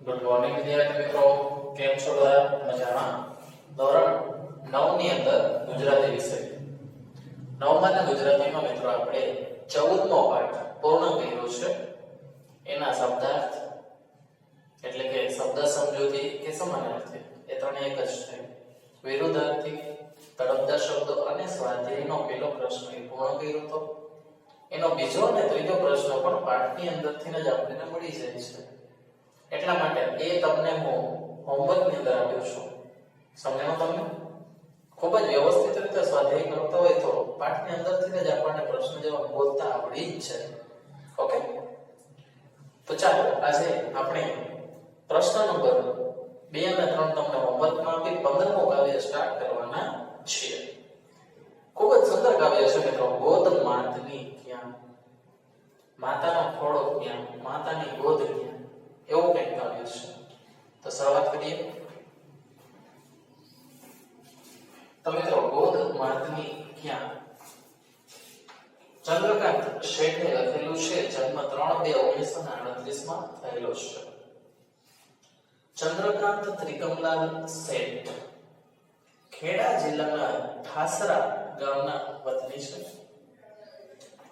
Good morning વિદ્યાર્થી મિત્રો, કેમ છો બધા? મજામાં? ધોરણ 9 ની અંદર ગુજરાતી વિષય 9 ના ગુજરાતીમાં મિત્રો આપણે 14મો પાઠ પૂર્ણ કર્યો છે. એના શબ્દાર્થ એટલે કે શબ્દ સમજૂતી કે સમાનાર્થી એ ત્રણે એક જ છે. વિરુદ્ધાર્થી, તળપદા શબ્દો અને સ્વાધ્યાયનો પહેલો પ્રશ્ન એ પૂર્ણ કર્યો હતો. એનો બીજો અને ત્રીજો પ્રશ્ન પણ પાઠની અંદરથી જ આપણને મળી જાય છે. એટલા માટે એ તમને હું હોમવર્ક ની અંદર આપ્યો છું. સમજાણો તમને? ખૂબ જ વ્યવસ્થિત રીતે સ્વાધ્યાય કરતો હોય તો પાઠની અંદરથી જ આપણને પ્રશ્ન જવાબ બોલતા આવડી જ છે. ઓકે, તો ચાલો આજે આપણે પ્રશ્ન નંબર 2 અને 3 તમને હોમવર્કમાં આપી 15મો કાવ્ય સ્ટાર્ટ કરવાના છીએ. ખૂબ જ સુંદર કાવ્ય છે મિત્રો. ગોદ માતની ક્યાં, માતાનો ખોળો ક્યાં, માતાની ગોદ ક્યાં, એવું કંઈક કાવ્ય છે. તો શરૂઆત કરીએ. તો મિત્રો ગોદ માતની ક્યાં, ચંદ્રકાંત શેઠે લખેલું છે. જન્મ 3/2/1938 માં થયેલો છે. ચંદ્રકાંત ત્રિકમલાલ શેઠ ખેડા જિલ્લાના ઠાસરા ગામના વતની છે.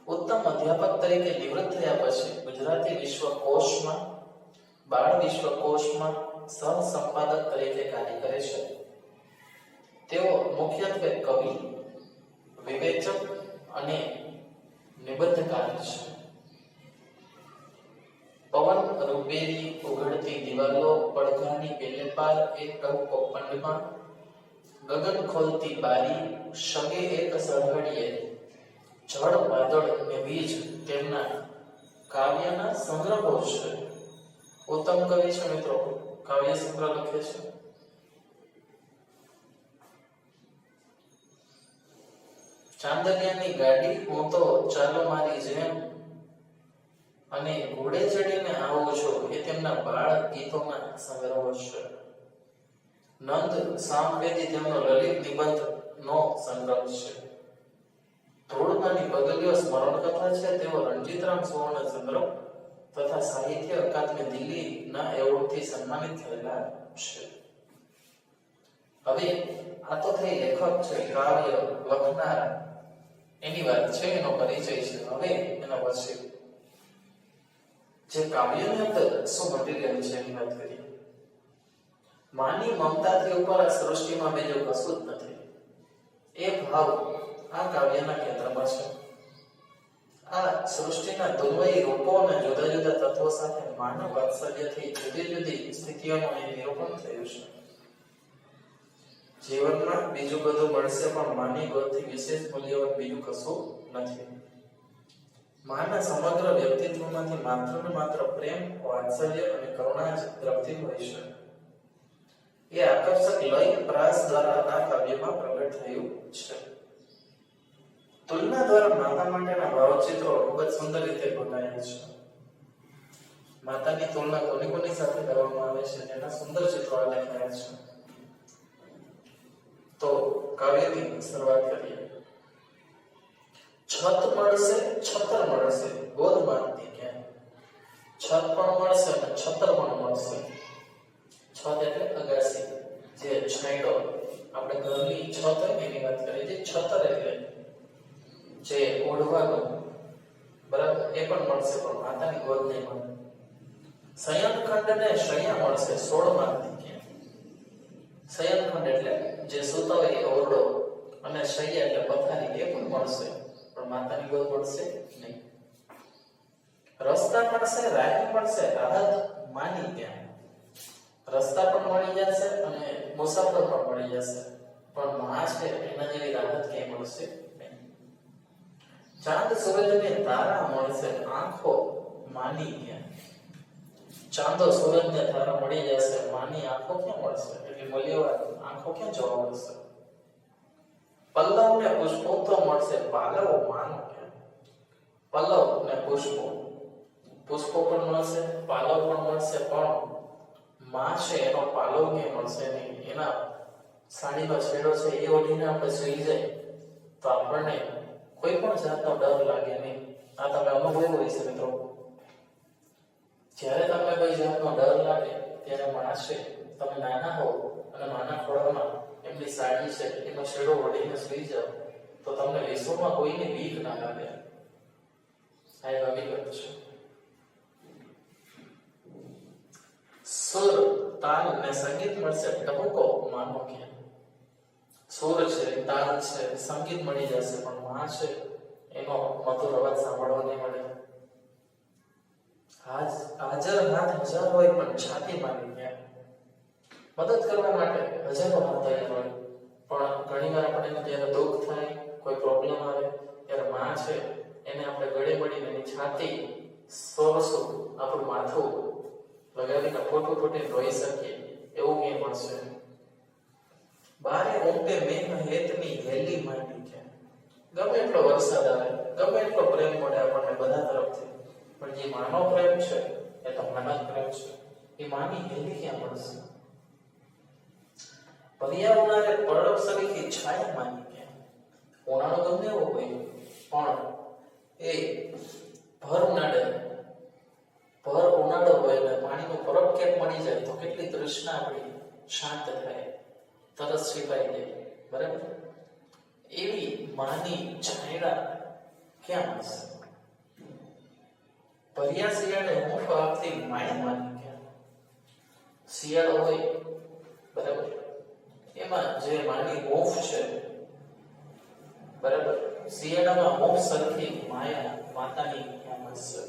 ઉત્તમ અધ્યાપક તરીકે નિવૃત્ત થયા પછી ગુજરાતી વિશ્વકોશમાં, બાળ વિશ્વકોશમાં સહ સંપાદક તરીકે કાર્ય કરે છે. તેઓ મુખ્યત્વે કવિ, વિવેચક અને નિબંધકાર છે. પવન રૂપેરી ઉઘડતી દિવાલો, પડઘાની પેલે પાર એક ટહુકો પંડમાં, ગગન ખોલતી બારી, શગે એક સરહડીએ, જળ વાદળ ને બીજ તેમના કાવ્યના સંગ્રહો છે. ઉત્તમ કવિ છે મિત્રો, કાવ્ય સંગ્રહ લખે છે. ચાંદલિયાની ગાડી હું તો ચાલો મારી જેમ અને ઘોડે ચડીને આવું છું એ તેમના બાળ ગીતોના સંગ્રહો છે. નંદ સામવેદી તેમનો લલિત નિબંધ નો સંગ્રહ છે. ધૂળનાની પગલીઓ સ્મરણ કથા છે. તેઓ રણજીતરામ સુવર્ણ ચંદ્ર તથા સાહિત્ય અકાદમી દિલ્હી ના એવોર્ડથી સન્માનિત થયેલા છે. હવે આ તો થઈ લેખક છે, કાવ્ય લખનાર એની વાત છે, એનો પરિચય છે. હવે એના પછી જે કાવ્યની અંદર શું મટીરીયલ છે એની વાત કરીએ. માની મમતાથી ઉપર આ સૃષ્ટિમાં બીજું કશું જ નથી. એ ભાવ આ કાવ્યના કેન્દ્રમાં છે. આ સૃષ્ટિના દુર્વયી રૂપો અને જુદા જુદા તત્વો સાથે માનવ વાત્સલ્યથી જુદી જુદી સ્થિતિઓનું અહીં નિરૂપણ થયું છે. જીવનમાં બીજું બધું મળશે પણ માની ગોદથી વિશેષ મૂલ્યવાન બીજું કશું નથી. માના સમગ્ર વ્યક્તિત્વમાંથી માત્ર ને માત્ર પ્રેમ, વાત્સલ્ય અને કરુણા જ દ્રવતી હોય છે. એ આકર્ષક લય પ્રાસ દ્વારા આ કાવ્યમાં પ્રગટ થયું છે. તુલના દ્વારા માતા માટેના ભાવચિત્રો ખૂબ જ સુંદર રીતે બનાવ્યા છે. માતાની તુલના કોની કોની સાથે કરવામાં આવે છે એના સુંદર ચિત્રો લખાયા છે. તો કાવ્યની શરૂઆત કરીએ. છત મળશે, છત્ર મળશે, ગોદ માતની ક્યાં. છત પણ મળશે અને છત્ર પણ મળશે. છત એટલે અગાસી, જે છાંયડો, આપણે ઘરની છત હોય એની વાત કરીએ. જે છત્ર એટલે જે ઓઢવાનો, બરાબર, એ પણ મળશે પણ માતાની ગોદ નહીં મળે. શયનખંડ ને શૈયા મળશે, 16 માતની ક્યાં. શયનખંડ એટલે જે સૂતા હોય એ ઓરડો, અને શૈયા એટલે પથારી, એ પણ મળશે પણ માતાની ગોદ મળશે નહીં. રસ્તા મળશે, રાહ મળશે, રાહત માની ક્યાં. રસ્તા પણ મળી જશે અને મુસાફર પણ મળી જશે પણ માં છે એના જેવી રાહત ક્યાંય મળશે નહીં. ચાંદ સૂરજને તારા મળશે, આંખો માની ક્યાં. ચાંદો સૂરજને તારા મળી જશે, માની આંખો ક્યાં મળશે, એટલે મૂલ્યવાન આંખો ક્યાં જોવા મળશે. પલ્લવ ને પુષ્પો તો મળશે, પાલવ માનો ક્યાં. પલ્લવ ને પુષ્પો, પુષ્પો પણ મળશે, પાલવ પણ મળશે પણ માં છે એનો પાલવ ક્યાં મળશે નહીં. એના સાડીનો છેડો છે એ ઓઢીને આપણે સુઈ જાય તો આપણને કોઈ પણ જાતનો ડર લાગે નહીં. આ તમે અનુભવ્યું હોય છે મિત્રો. જ્યારે તમને કોઈ જાતનો ડર લાગે ત્યારે માણસે તમે નાના હો અને નાના ખોળામાં એમની સાડી છે એનો છેડો ઓઢીને સૂઈ જાઓ તો તમને વિશ્વમાં કોઈને બીક ના લાગે. આ એક હકીકત છે. સુર, તાલ અને સંગીત મળશે ટપકો માનો કે સુર છે, તાલ છે, સંગીત મળી જશે પણ માં છે એનો મધુર અવાજ સાંભળવા નહીં મળે. હાજર હાથ હજાર હોય પણ છાતી માની ગયા. મદદ કરવા માટે હજારો હાથ તૈયાર હોય પણ ઘણી વાર આપણને જ્યારે દુઃખ થાય, કોઈ પ્રોબ્લેમ આવે ત્યારે માં છે એને આપણે ગળે મળીને એની છાતી સોરસું આપણું માથું લગાવીને ખોટું ખોટી રોઈ શકીએ એવું કંઈ મળશે. બારે ઓંટે મેઘ હેતની હેલી માંડી છે. ગમે એટલો વરસાદ આવે, ગમે એટલો પ્રેમ મળે આપણને બધા તરફથી, પણ જે માનો પ્રેમ છે એ તો માનવ પ્રેમ છે. એ માની હેલી ક્યાં મળશે? પર્યાવરણે પરબ સરીખી છાયા માની ક્યાં? ઉનાળો ગમે એવો હોય પણ એ ભર ઉનાળો હોય ને પાણીનો પરબ ક્યાંક મળી જાય તો કેટલી તૃષ્ણા આપણી શાંત થાય, તરસ છીપાઈ જાય. બરાબર? એવી માની છાયડા ક્યાં મળશે? ભર્યા શિયાળે હૂંફ આપતી માયા માની ક્યાં? શિયાળો હોય બરાબર, એમાં જે માની હૂંફ છે બરાબર, શિયાળામાં હૂંફ સરખી માયા માતાની ક્યાં મળશે?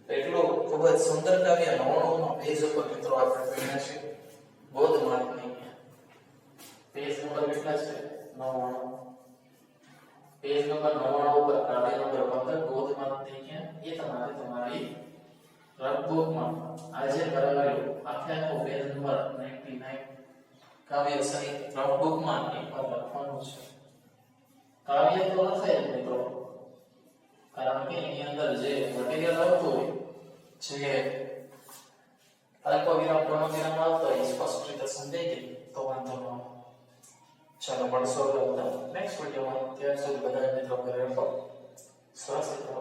એટલું ખૂબ જ સુંદર કાવ્ય 99 પેજ ઉપર મિત્રો આપણે ભણ્યા છે. બોધ માતની પેજ નંબર કેટલા છે? 99. પેજ નંબર 99 ઉપર કાવ્ય નંબર 15 બોધ માતની ક્યાં? એ તમારી રફબુકમાં આજે કરાવેલું આખો પેજ નંબર 99 કાવ્ય સહિત રફબુકમાં એકવાર લખવાનું છે. કાવ્ય તો લખાય જ મિત્રો, કારણ કે એની અંદર જે મટીરીયલ આવતું હોય, જે અલ્પવિરામ પૂર્ણવિરામ આવતો હોય સ્પષ્ટ રીતે સમજાઈ ગઈ તો વાંધો ન આવે. ચાલો મળશો નેક્સ્ટ વિડીયોમાં. ત્યાં સુધી બધા મિત્રો ઘરે રહો, સ્વસ્થ રહો.